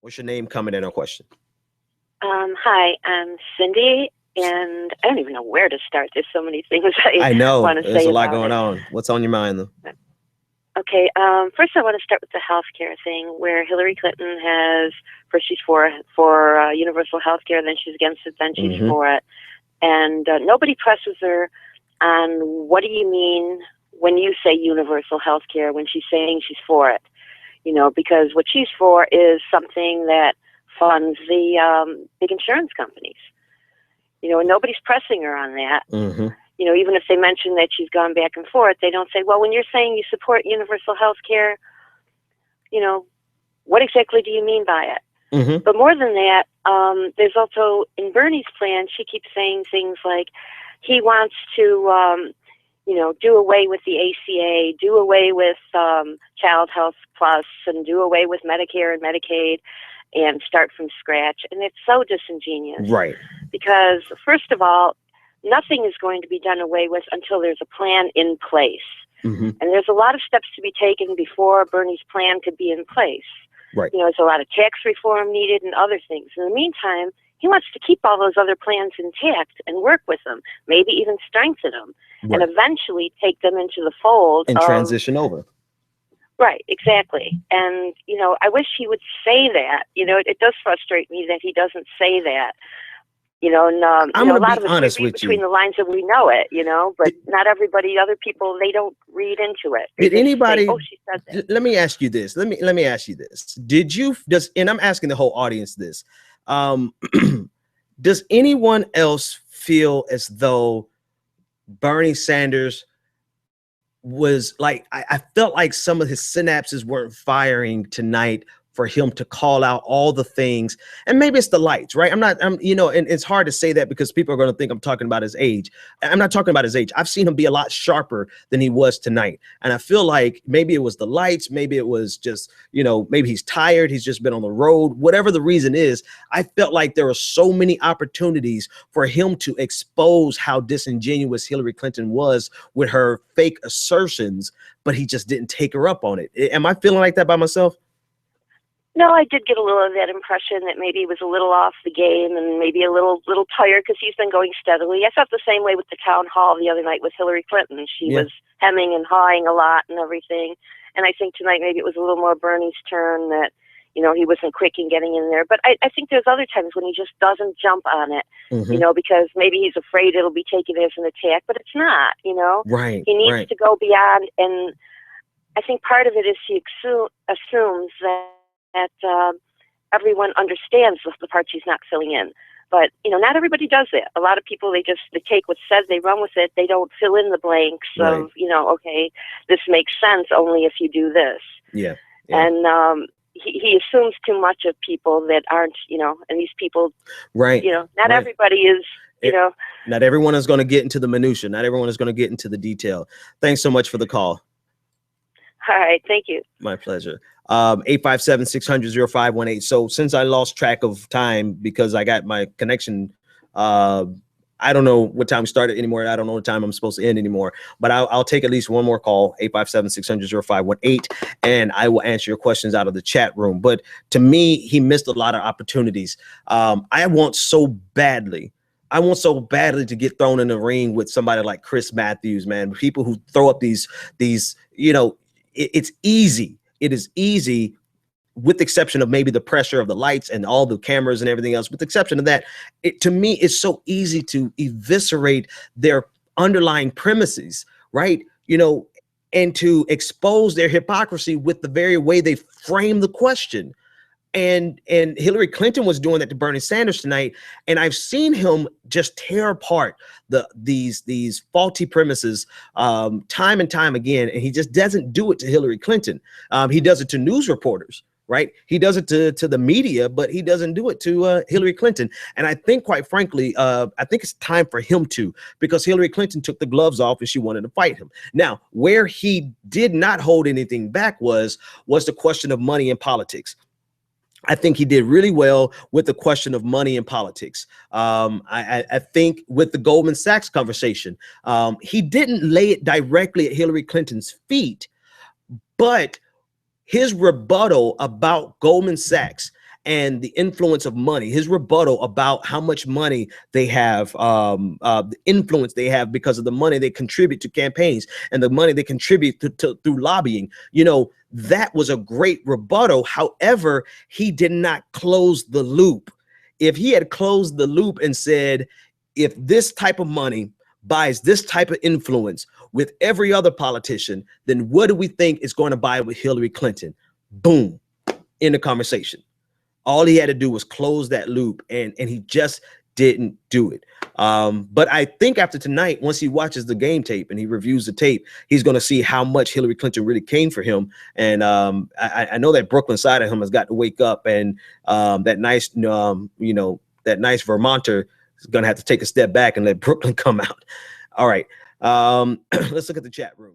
What's your name, comment, and a question? Hi, I'm Cindy, and I don't even know where to start. There's so many things I know want to there's say a lot about going it. on. What's on your mind, though? Okay, first I want to start with the healthcare thing, where Hillary Clinton has first she's for universal healthcare, then she's against it, then she's for it, and nobody presses her on what do you mean when you say universal healthcare when she's saying she's for it, you know, because what she's for is something that funds the big insurance companies, you know, and nobody's pressing her on that. You know, even if they mention that she's gone back and forth, they don't say, well, when you're saying you support universal health care, you know, what exactly do you mean by it? But more than that, there's also, in Bernie's plan, she keeps saying things like he wants to, you know, do away with the ACA, do away with Child Health Plus, and do away with Medicare and Medicaid, and start from scratch. And it's so disingenuous. Right. Because, first of all, nothing is going to be done away with until there's a plan in place. And there's a lot of steps to be taken before Bernie's plan could be in place. Right. You know, there's a lot of tax reform needed and other things. In the meantime, he wants to keep all those other plans intact and work with them, maybe even strengthen them, and eventually take them into the fold. And transition over. Right, exactly. And, you know, I wish he would say that. You know, it does frustrate me that he doesn't say that. You know, and I'm you know, a gonna lot be of honest us read with between you. the lines and we know it, you know, but not everybody, other people, they don't read into it. They Did just anybody? say, oh, she said that. Let me ask you this. Let me ask you this. And I'm asking the whole audience this. Does anyone else feel as though Bernie Sanders was like, I felt like some of his synapses weren't firing tonight for him to call out all the things, and maybe it's the lights, right? You know, and it's hard to say that because people are going to think I'm talking about his age. I'm not talking about his age. I've seen him be a lot sharper than he was tonight. And I feel like maybe it was the lights, maybe it was just, you know, maybe he's tired. He's just been on the road, whatever the reason is. I felt like there were so many opportunities for him to expose how disingenuous Hillary Clinton was with her fake assertions, but he just didn't take her up on it. Am I feeling like that by myself? No, I did get a little of that impression that maybe he was a little off the game and maybe a little tired because he's been going steadily. I felt the same way with the town hall the other night with Hillary Clinton. She was hemming and hawing a lot and everything. And I think tonight maybe it was a little more Bernie's turn that, you know, he wasn't quick in getting in there. But I think there's other times when he just doesn't jump on it, you know, because maybe he's afraid it'll be taken as an attack, but it's not, you know. Right. He needs to go beyond. And I think part of it is he assumes that everyone understands the parts he's not filling in. But, you know, not everybody does that. A lot of people, they take what's said, they run with it. They don't fill in the blanks of, you know, okay, this makes sense only if you do this. And he assumes too much of people that aren't, you know, and these people, you know, not everybody is, you know. Not everyone is going to get into the minutia. Not everyone is going to get into the detail. Thanks so much for the call. All right. Thank you. My pleasure. 857-600-0518. So since I lost track of time because I got my connection, I don't know what time we started anymore. I don't know what time I'm supposed to end anymore, but I'll take at least one more call, 857-600-0518, and I will answer your questions out of the chat room. But to me, he missed a lot of opportunities. I want so badly to get thrown in the ring with somebody like Chris Matthews, man. People who throw up these, you know, it's easy. It is easy, with the exception of maybe the pressure of the lights and all the cameras and everything else. With the exception of that, to me, it's so easy to eviscerate their underlying premises, right? You know, and to expose their hypocrisy with the very way they frame the question. And Hillary Clinton was doing that to Bernie Sanders tonight, and I've seen him just tear apart these faulty premises time and time again, and he just doesn't do it to Hillary Clinton. He does it to news reporters, right? He does it to the media, but he doesn't do it to Hillary Clinton. And I think, quite frankly, I think it's time for him to, because Hillary Clinton took the gloves off and she wanted to fight him. Now, where he did not hold anything back was the question of money in politics. I think he did really well with the question of money and politics. I think with the Goldman Sachs conversation, he didn't lay it directly at Hillary Clinton's feet, but his rebuttal about Goldman Sachs and the influence of money, his rebuttal about how much money they have, the influence they have because of the money they contribute to campaigns and the money they contribute through lobbying. You know, that was a great rebuttal. However, he did not close the loop. If he had closed the loop and said, if this type of money buys this type of influence with every other politician, then what do we think is going to buy with Hillary Clinton? Boom, in the conversation. All he had to do was close that loop, and he just didn't do it. But I think after tonight, once he watches the game tape and he reviews the tape, he's going to see how much Hillary Clinton really came for him. And I know that Brooklyn side of him has got to wake up, and that nice, you know, that nice Vermonter is going to have to take a step back and let Brooklyn come out. All right. Let's look at the chat room.